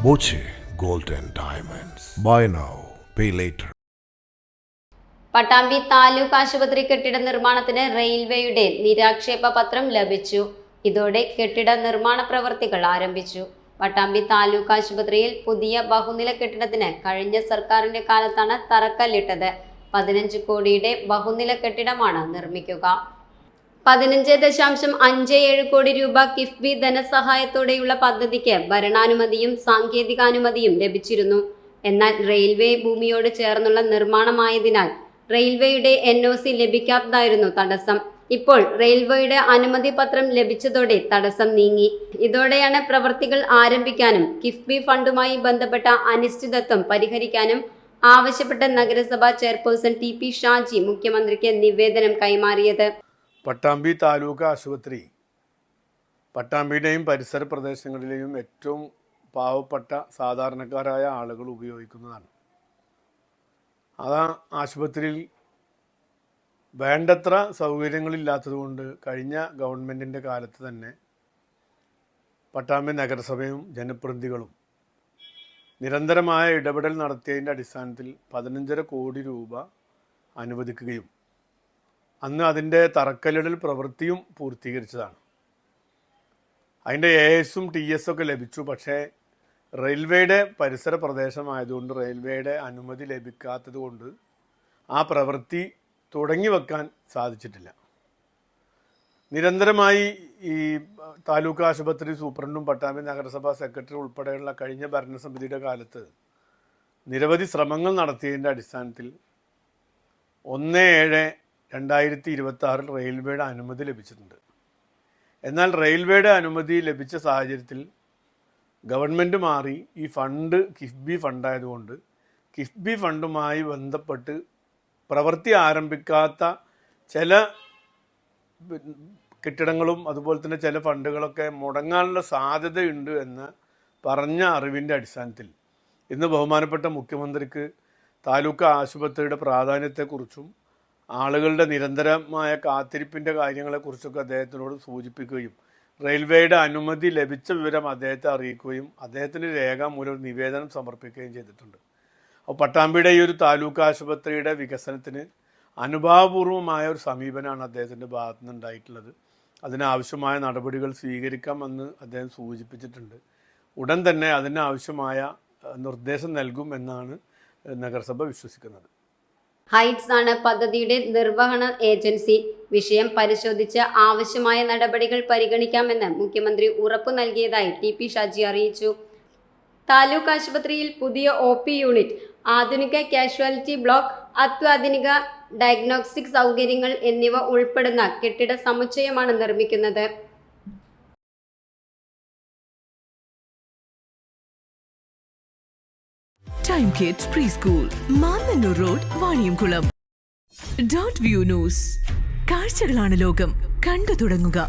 Boche Gold and Diamonds. Buy now, pay later. Pattambi taluk ആശുപത്രി കെട്ടിട നിർമ്മാണത്തിന് റെയിൽവേയുടെ നിരാക്ഷേപ പത്രം ലഭിച്ചു. ഇതോടെ കെട്ടിട നിർമ്മാണ പ്രവർത്തികൾ ആരംഭിച്ചു. പട്ടാമ്പി താലൂക്ക് ആശുപത്രിയിൽ പുതിയ ബഹുനില കെട്ടിടത്തിന് കഴിഞ്ഞ സർക്കാരിന്റെ കാലത്താണ് തറക്കല്ലിട്ടത്. 15 കോടിയുടെ ബഹുനില കെട്ടിടമാണ് നിർമ്മിക്കുക. 15.57 കോടി രൂപ കിഫ്ബി ധനസഹായത്തോടെയുള്ള പദ്ധതിക്ക് ഭരണാനുമതിയും സാങ്കേതികാനുമതിയും ലഭിച്ചിരുന്നു. എന്നാൽ റെയിൽവേ ഭൂമിയോട് ചേർന്നുള്ള നിർമ്മാണമായതിനാൽ റെയിൽവേയുടെ NOC ലഭിക്കാത്തതായിരുന്നു തടസ്സം. ഇപ്പോൾ റെയിൽവേയുടെ അനുമതി പത്രം ലഭിച്ചതോടെ തടസ്സം നീങ്ങി. ഇതോടെയാണ് പ്രവൃത്തികൾ ആരംഭിക്കാനും കിഫ്ബി ഫണ്ടുമായി ബന്ധപ്പെട്ട അനിശ്ചിതത്വം പരിഹരിക്കാനും ആവശ്യപ്പെട്ട നഗരസഭാ ചെയർപേഴ്സൺ TP ഷാജി മുഖ്യമന്ത്രിക്ക് നിവേദനം കൈമാറിയത്. പട്ടാമ്പി താലൂക്ക് ആശുപത്രി പട്ടാമ്പിയുടെയും പരിസര പ്രദേശങ്ങളിലെയും ഏറ്റവും പാവപ്പെട്ട സാധാരണക്കാരായ ആളുകൾ ഉപയോഗിക്കുന്നതാണ്. ആ ആശുപത്രിയിൽ വേണ്ടത്ര സൗകര്യങ്ങളില്ലാത്തതുകൊണ്ട് കഴിഞ്ഞ ഗവൺമെൻറ്റിൻ്റെ കാലത്ത് തന്നെ പട്ടാമ്പി നഗരസഭയും ജനപ്രതിനിധികളും നിരന്തരമായ ഇടപെടൽ നടത്തിയതിൻ്റെ അടിസ്ഥാനത്തിൽ 15.5 കോടി രൂപ അനുവദിക്കുകയും അന്ന് അതിൻ്റെ തറക്കല്ലിടൽ പ്രവൃത്തിയും പൂർത്തീകരിച്ചതാണ്. അതിൻ്റെ AS-ഉം TS ഒക്കെ ലഭിച്ചു. പക്ഷേ റെയിൽവേയുടെ പരിസര പ്രദേശമായതുകൊണ്ട് റെയിൽവേയുടെ അനുമതി ലഭിക്കാത്തത് കൊണ്ട് ആ പ്രവൃത്തി തുടങ്ങി വെക്കാൻ സാധിച്ചിട്ടില്ല. നിരന്തരമായി ഈ താലൂക്ക് ആശുപത്രി സൂപ്രണ്ടും പട്ടാമ്പി നഗരസഭാ സെക്രട്ടറി ഉൾപ്പെടെയുള്ള കഴിഞ്ഞ ഭരണസമിതിയുടെ കാലത്ത് നിരവധി ശ്രമങ്ങൾ നടത്തിയതിൻ്റെ അടിസ്ഥാനത്തിൽ 1/7/2026 റെയിൽവേയുടെ അനുമതി ലഭിച്ചിട്ടുണ്ട്. എന്നാൽ റെയിൽവേയുടെ അനുമതി ലഭിച്ച സാഹചര്യത്തിൽ ഗവൺമെൻറ് മാറി ഈ ഫണ്ട് കിഫ്ബി ഫണ്ടായതുകൊണ്ട് കിഫ്ബി ഫണ്ടുമായി ബന്ധപ്പെട്ട് പ്രവൃത്തി ആരംഭിക്കാത്ത ചില കെട്ടിടങ്ങളും അതുപോലെ തന്നെ ചില ഫണ്ടുകളൊക്കെ മുടങ്ങാനുള്ള സാധ്യതയുണ്ട് എന്ന് പറഞ്ഞ അറിവിൻ്റെ അടിസ്ഥാനത്തിൽ ഇന്ന് ബഹുമാനപ്പെട്ട മുഖ്യമന്ത്രിക്ക് താലൂക്ക് ആശുപത്രിയുടെ പ്രാധാന്യത്തെക്കുറിച്ചും ആളുകളുടെ നിരന്തരമായ കാത്തിരിപ്പിൻ്റെ കാര്യങ്ങളെക്കുറിച്ചൊക്കെ അദ്ദേഹത്തിനോട് സൂചിപ്പിക്കുകയും റെയിൽവേയുടെ അനുമതി ലഭിച്ച വിവരം അദ്ദേഹത്തെ അറിയിക്കുകയും അദ്ദേഹത്തിന് രേഖാമൂലം ഒരു നിവേദനം സമർപ്പിക്കുകയും ചെയ്തിട്ടുണ്ട്. അപ്പോൾ പട്ടാമ്പിയുടെ ഈ ഒരു താലൂക്ക് ആശുപത്രിയുടെ വികസനത്തിന് അനുഭാവപൂർവമായ ഒരു സമീപനമാണ് അദ്ദേഹത്തിൻ്റെ ഭാഗത്തു നിന്നുണ്ടായിട്ടുള്ളത്. അതിനാവശ്യമായ നടപടികൾ സ്വീകരിക്കാമെന്ന് അദ്ദേഹം സൂചിപ്പിച്ചിട്ടുണ്ട്. ഉടൻ തന്നെ അതിനാവശ്യമായ നിർദ്ദേശം നൽകും എന്നാണ് നഗരസഭ വിശ്വസിക്കുന്നത്. ഹൈറ്റ്സ് ആണ് പദ്ധതിയുടെ നിർവഹണ ഏജൻസി. വിഷയം പരിശോധിച്ച് ആവശ്യമായ നടപടികൾ പരിഗണിക്കാമെന്ന് മുഖ്യമന്ത്രി ഉറപ്പു നൽകിയതായി TP ഷാജി അറിയിച്ചു. താലൂക്ക് ആശുപത്രിയിൽ പുതിയ OP യൂണിറ്റ്, ആധുനിക കാഷ്വാലിറ്റി ബ്ലോക്ക്, അത്യാധുനിക ഡയഗ്നോസ്റ്റിക് സൗകര്യങ്ങൾ എന്നിവ ഉൾപ്പെടുന്ന കെട്ടിട സമുച്ചയമാണ് നിർമ്മിക്കുന്നത്. Time Kids Preschool, Mannannur road, Vaniyamkulam. .view News. കാഴ്ചകളാണ് ലോകം, കണ്ടു തുടങ്ങുക.